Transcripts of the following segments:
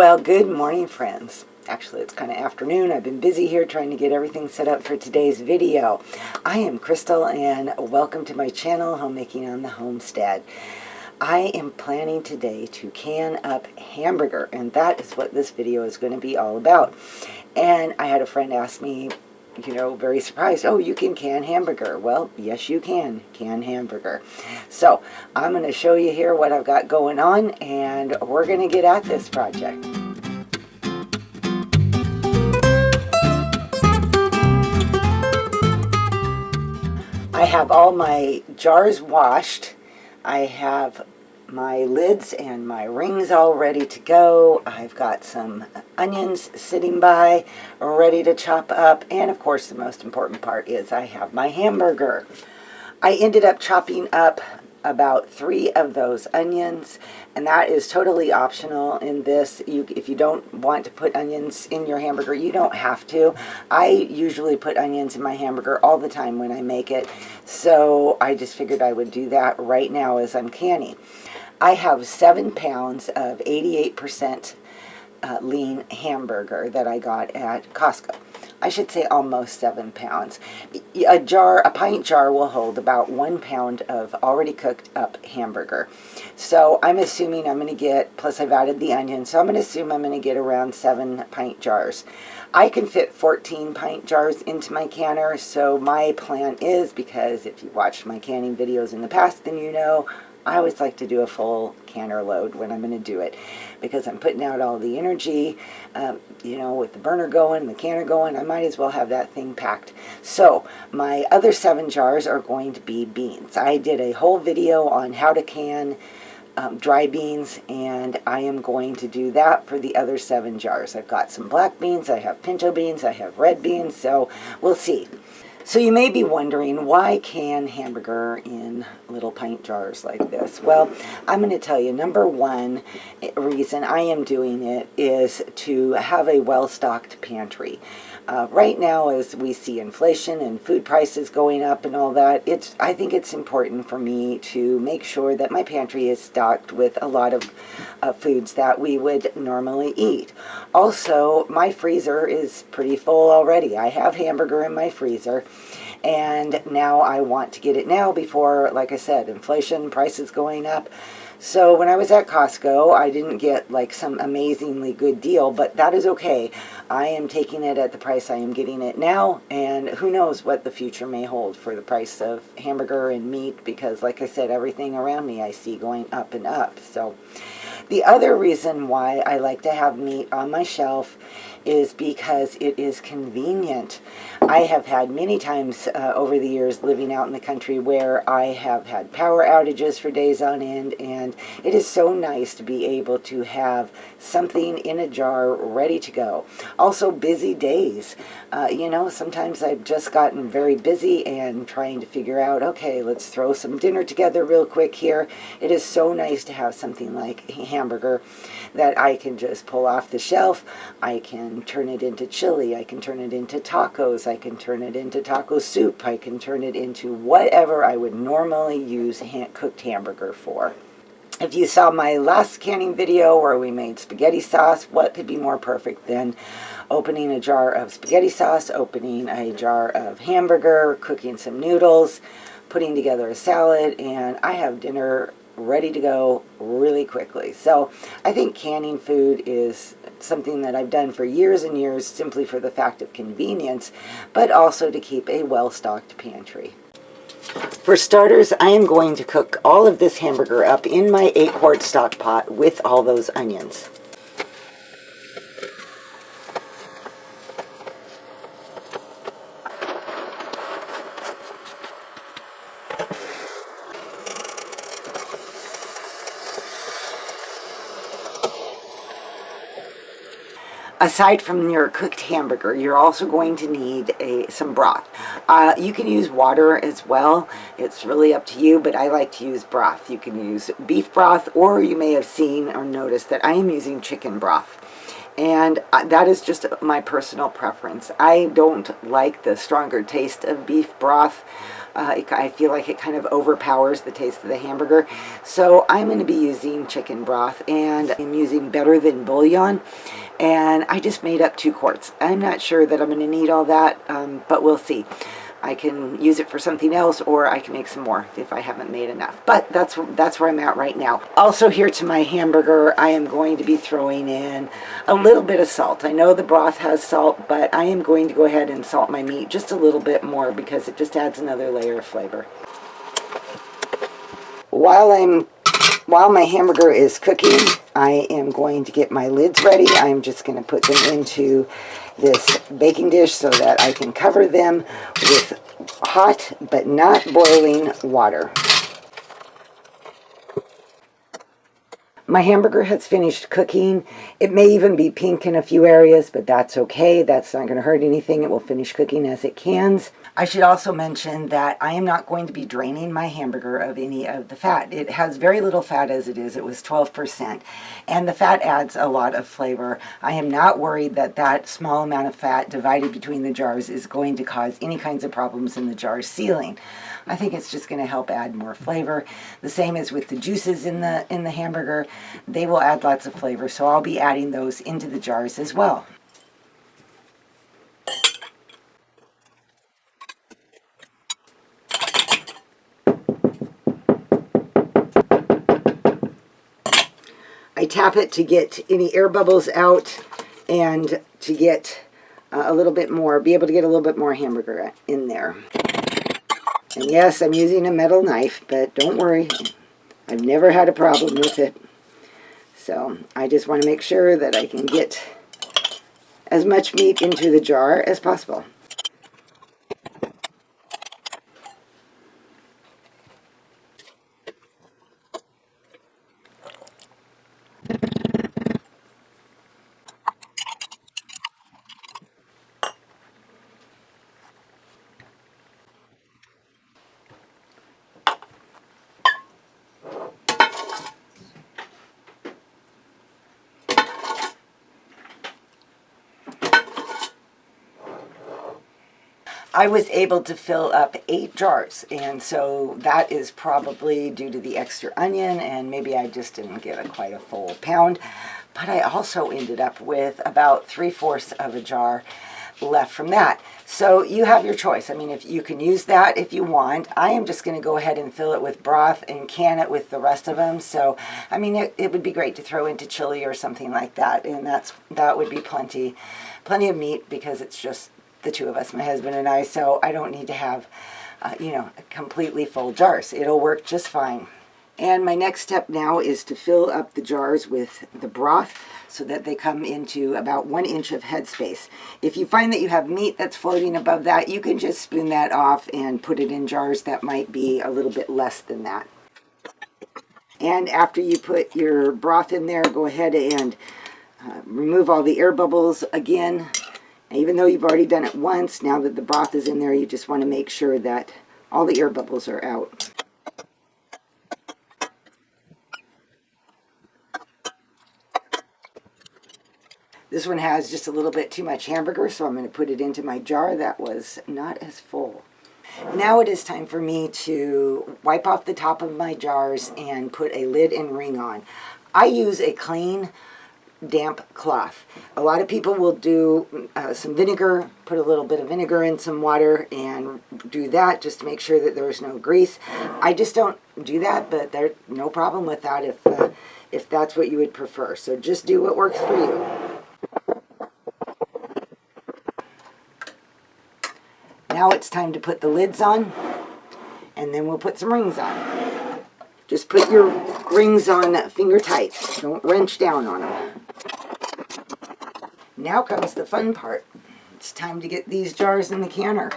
Well, good morning, friends. Actually, it's kind of afternoon. I've been busy here trying to get everything set up for today's video. I am Crystal, and welcome to my channel, Homemaking on the Homestead. I am planning today to can up hamburger, and that is what this video is going to be all about. And I had a friend ask me, very surprised, oh, you can can hamburger. Well, yes, you can hamburger. So I'm going to show you here what I've got going on, and we're going to get at this project. I have all my jars washed. I have my lids and my rings all ready to go. I've got some onions sitting by, ready to chop up. And of course, the most important part is I have my hamburger. I ended up chopping up about 3 of those onions, and that is totally optional in this. If you don't want to put onions in your hamburger, you don't have to. I usually put onions in my hamburger all the time when I make it, so I just figured I would do that right now as I'm canning. I have 7 pounds of 88% lean hamburger that I got at Costco. I should say almost 7 pounds. A pint jar will hold about 1 pound of already cooked up hamburger. So I'm assuming I'm going to get, plus I've added the onion, so I'm going to assume I'm going to get around 7 pint jars. I can fit 14 pint jars into my canner, so my plan is, because if you watched my canning videos in the past, then you know I always like to do a full canner load when I'm going to do it, because I'm putting out all the energy, with the burner going, the canner going, I might as well have that thing packed. So my other 7 jars are going to be beans. I did a whole video on how to can dry beans, and I am going to do that for the other 7 jars. I've got some black beans, I have pinto beans, I have red beans, so we'll see. So you may be wondering, why can hamburger in little pint jars like this? Well, I'm going to tell you, number one reason I am doing it is to have a well-stocked pantry. Right now, as we see inflation and food prices going up and all that, I think it's important for me to make sure that my pantry is stocked with a lot of foods that we would normally eat. Also, my freezer is pretty full already. I have hamburger in my freezer, and now I want to get it now before, like I said, inflation, prices going up. So when I was at Costco, I didn't get like some amazingly good deal, but that is okay. I am taking it at the price I am getting it now, and who knows what the future may hold for the price of hamburger and meat, because like I said, everything around me I see going up and up. So the other reason why I like to have meat on my shelf is because it is convenient. I have had many times over the years living out in the country where I have had power outages for days on end, and it is so nice to be able to have something in a jar ready to go. Also, busy days. Sometimes I've just gotten very busy and trying to figure out, okay, let's throw some dinner together real quick here. It is so nice to have something like hamburger that I can just pull off the shelf. I can turn it into chili, I can turn it into tacos, I can turn it into taco soup, I can turn it into whatever I would normally use cooked hamburger for. If you saw my last canning video where we made spaghetti sauce, what could be more perfect than opening a jar of spaghetti sauce, opening a jar of hamburger, cooking some noodles, putting together a salad, and I have dinner ready to go really quickly. So I think canning food is something that I've done for years and years, simply for the fact of convenience, but also to keep a well-stocked pantry. For starters, I am going to cook all of this hamburger up in my 8-quart stock pot with all those onions. Aside from your cooked hamburger, you're also going to need some broth. You can use water as well. It's really up to you, but I like to use broth. You can use beef broth, or you may have seen or noticed that I am using chicken broth. And that is just my personal preference. I don't like the stronger taste of beef broth. I feel like it kind of overpowers the taste of the hamburger. So I'm going to be using chicken broth, and I'm using Better Than bouillon. And I just made up 2 quarts. I'm not sure that I'm going to need all that, but we'll see. I can use it for something else, or I can make some more if I haven't made enough. But that's where I'm at right now. Also, here to my hamburger, I am going to be throwing in a little bit of salt. I know the broth has salt, but I am going to go ahead and salt my meat just a little bit more because it just adds another layer of flavor. While my hamburger is cooking, I am going to get my lids ready. I'm just going to put them into this baking dish so that I can cover them with hot but not boiling water. My hamburger has finished cooking. It may even be pink in a few areas, but that's okay. That's not going to hurt anything. It will finish cooking as it cans. I should also mention that I am not going to be draining my hamburger of any of the fat. It has very little fat as it is. It was 12%. And the fat adds a lot of flavor. I am not worried that that small amount of fat divided between the jars is going to cause any kinds of problems in the jar sealing. I think it's just going to help add more flavor. The same as with the juices in the hamburger. They will add lots of flavor, so I'll be adding those into the jars as well. I tap it to get any air bubbles out and to get a little bit more, be able to get a little bit more hamburger in there. And yes, I'm using a metal knife, but don't worry, I've never had a problem with it. So I just want to make sure that I can get as much meat into the jar as possible. I was able to fill up 8 jars, and so that is probably due to the extra onion, and maybe I just didn't get quite a full pound. But I also ended up with about 3/4 of a jar left from that. So you have your choice. I mean, if you can use that if you want. I am just going to go ahead and fill it with broth and can it with the rest of them. So, I mean, it would be great to throw into chili or something like that, and that would be plenty of meat because it's just the 2 of us, my husband and I, so I don't need to have, completely full jars. It'll work just fine. And my next step now is to fill up the jars with the broth so that they come into about 1 inch of headspace. If you find that you have meat that's floating above that, you can just spoon that off and put it in jars that might be a little bit less than that. And after you put your broth in there, go ahead and remove all the air bubbles again. Even though you've already done it once, now that the broth is in there, you just want to make sure that all the air bubbles are out. This one has just a little bit too much hamburger, so I'm going to put it into my jar that was not as full. Now it is time for me to wipe off the top of my jars and put a lid and ring on. I use a clean, damp cloth. A lot of people will do some vinegar, put a little bit of vinegar in some water and do that just to make sure that there's no grease. I just don't do that, but there's no problem with that if that's what you would prefer. So just do what works for you. Now it's time to put the lids on, and then we'll put some rings on. Just put your rings on finger tight. Don't wrench down on them. Now comes the fun part. It's time to get these jars in the canner.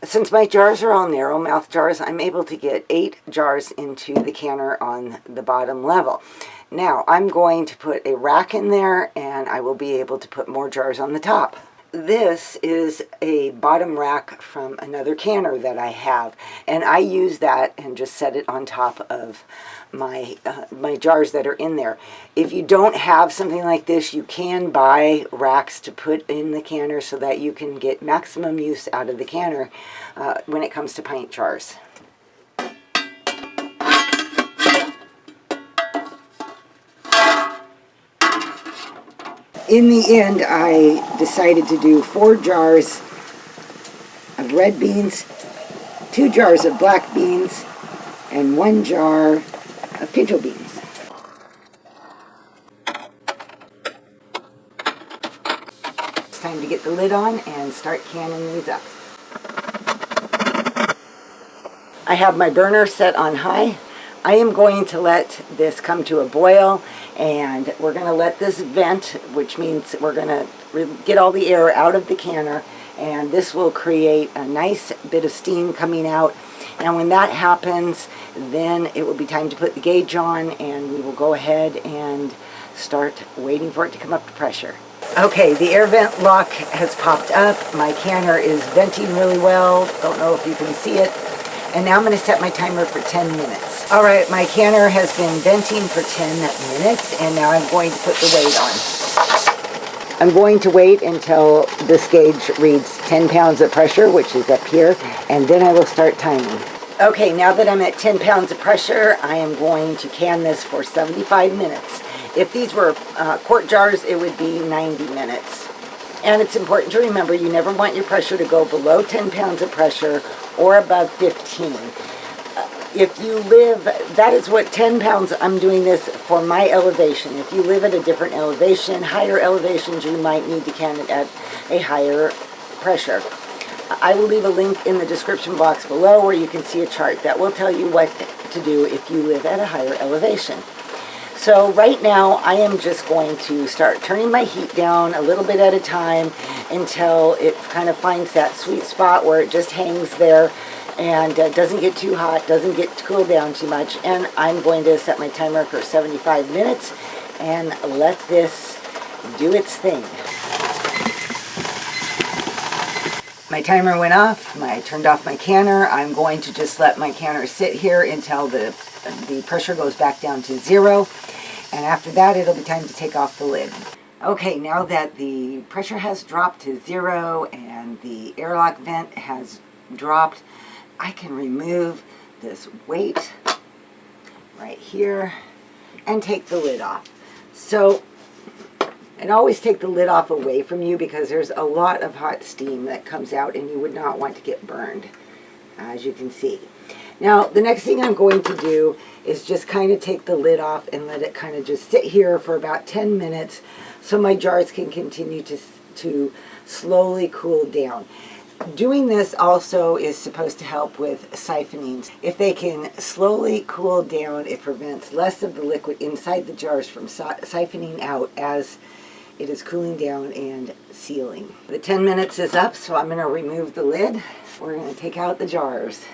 Since my jars are all narrow mouth jars, I'm able to get 8 jars into the canner on the bottom level. Now I'm going to put a rack in there, and I will be able to put more jars on the top. this is a bottom rack from another canner that I have, and I use that and just set it on top of my my jars that are in there. If you don't have something like this, you can buy racks to put in the canner so that you can get maximum use out of the canner when it comes to pint jars. In the end, I decided to do 4 jars of red beans, 2 jars of black beans, and 1 jar of pinto beans. It's time to get the lid on and start canning these up. I have my burner set on high. I am going to let this come to a boil, and we're going to let this vent, which means we're going to get all the air out of the canner, and this will create a nice bit of steam coming out. And when that happens, then it will be time to put the gauge on, and we will go ahead and start waiting for it to come up to pressure. Okay, the air vent lock has popped up. My canner is venting really well. Don't know if you can see it. And now I'm going to set my timer for 10 minutes. All right, my canner has been venting for 10 minutes, and now I'm going to put the weight on. I'm going to wait until this gauge reads 10 pounds of pressure, which is up here, and then I will start timing. Okay, now that I'm at 10 pounds of pressure, I am going to can this for 75 minutes. If these were quart jars, it would be 90 minutes. And it's important to remember you never want your pressure to go below 10 pounds of pressure or above 15. If you live, that is what 10 pounds, I'm doing this for my elevation. If you live at a different elevation, higher elevations, you might need to can it at a higher pressure. I will leave a link in the description box below where you can see a chart that will tell you what to do if you live at a higher elevation. So right now I am just going to start turning my heat down a little bit at a time until it kind of finds that sweet spot where it just hangs there and doesn't get too hot, doesn't get cooled down too much. And I'm going to set my timer for 75 minutes and let this do its thing. My timer went off, I turned off my canner. I'm going to just let my canner sit here until the pressure goes back down to 0. And after that, it'll be time to take off the lid. Okay, now that the pressure has dropped to 0 and the airlock vent has dropped, I can remove this weight right here and take the lid off. So, and always take the lid off away from you because there's a lot of hot steam that comes out and you would not want to get burned, as you can see. Now, the next thing I'm going to do is just kind of take the lid off and let it kind of just sit here for about 10 minutes so my jars can continue to slowly cool down. Doing this also is supposed to help with siphoning. If they can slowly cool down, it prevents less of the liquid inside the jars from siphoning out as it is cooling down and sealing. The 10 minutes is up, so I'm going to remove the lid. We're going to take out the jars.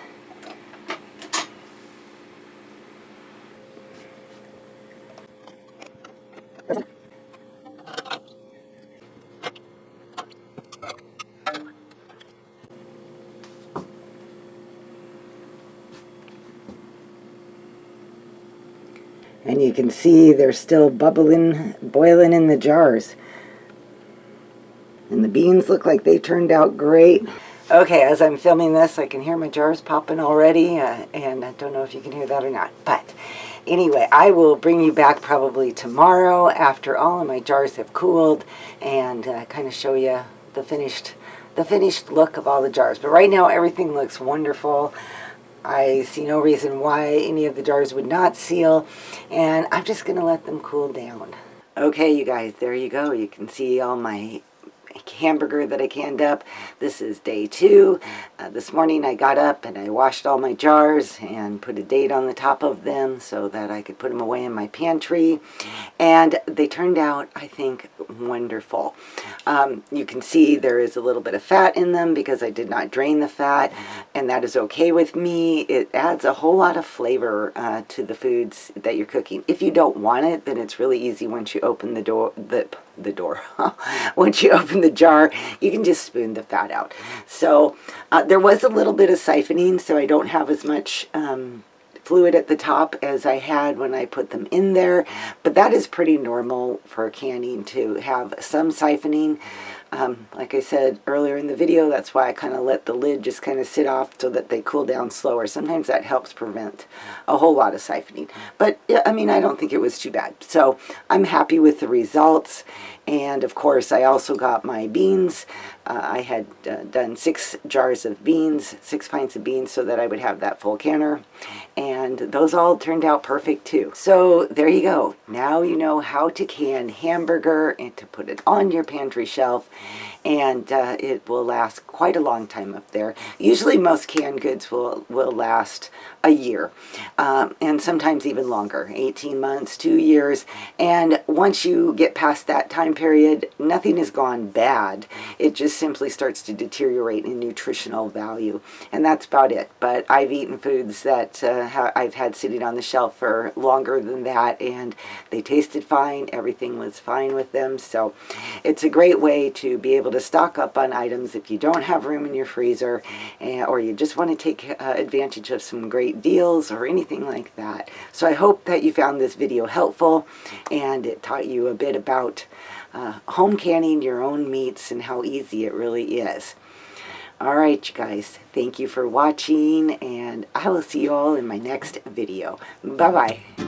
And you can see they're still boiling in the jars. And the beans look like they turned out great. Okay, as I'm filming this, I can hear my jars popping already, and I don't know if you can hear that or not. But anyway, I will bring you back probably tomorrow after all of my jars have cooled and kind of show you the finished look of all the jars. But right now, everything looks wonderful. I see no reason why any of the jars would not seal, and I'm just going to let them cool down. Okay, you guys, there you go. You can see all my hamburger that I canned up. This is day 2. This morning I got up and I washed all my jars and put a date on the top of them so that I could put them away in my pantry, and they turned out, I think, wonderful. You can see there is a little bit of fat in them because I did not drain the fat, and that is okay with me. It adds a whole lot of flavor to the foods that you're cooking. If you don't want it, then it's really easy once you open the the door. Once you open the jar, you can just spoon the fat out. So there was a little bit of siphoning, so I don't have as much fluid at the top as I had when I put them in there, but that is pretty normal for canning to have some siphoning. Like I said earlier in the video, that's why I kind of let the lid just kind of sit off so that they cool down slower. Sometimes that helps prevent a whole lot of siphoning. But yeah, I mean, I don't think it was too bad. So I'm happy with the results. And of course, I also got my beans. I had done 6 jars of beans, 6 pints of beans, so that I would have that full canner. And those all turned out perfect too. So there you go. Now you know how to can hamburger and to put it on your pantry shelf. And it will last quite a long time up there. Usually most canned goods will last a year, and sometimes even longer, 18 months, 2 years. And once you get past that time period, nothing has gone bad. It just simply starts to deteriorate in nutritional value, and that's about it. But I've eaten foods that I've had sitting on the shelf for longer than that, and they tasted fine. Everything was fine with them. So it's a great way to be able to stock up on items if you don't have room in your freezer, or you just want to take advantage of some great deals or anything like that. So I hope that you found this video helpful and it taught you a bit about home canning your own meats and how easy it really is. All right, you guys, thank you for watching, and I will see you all in my next video. Bye-bye.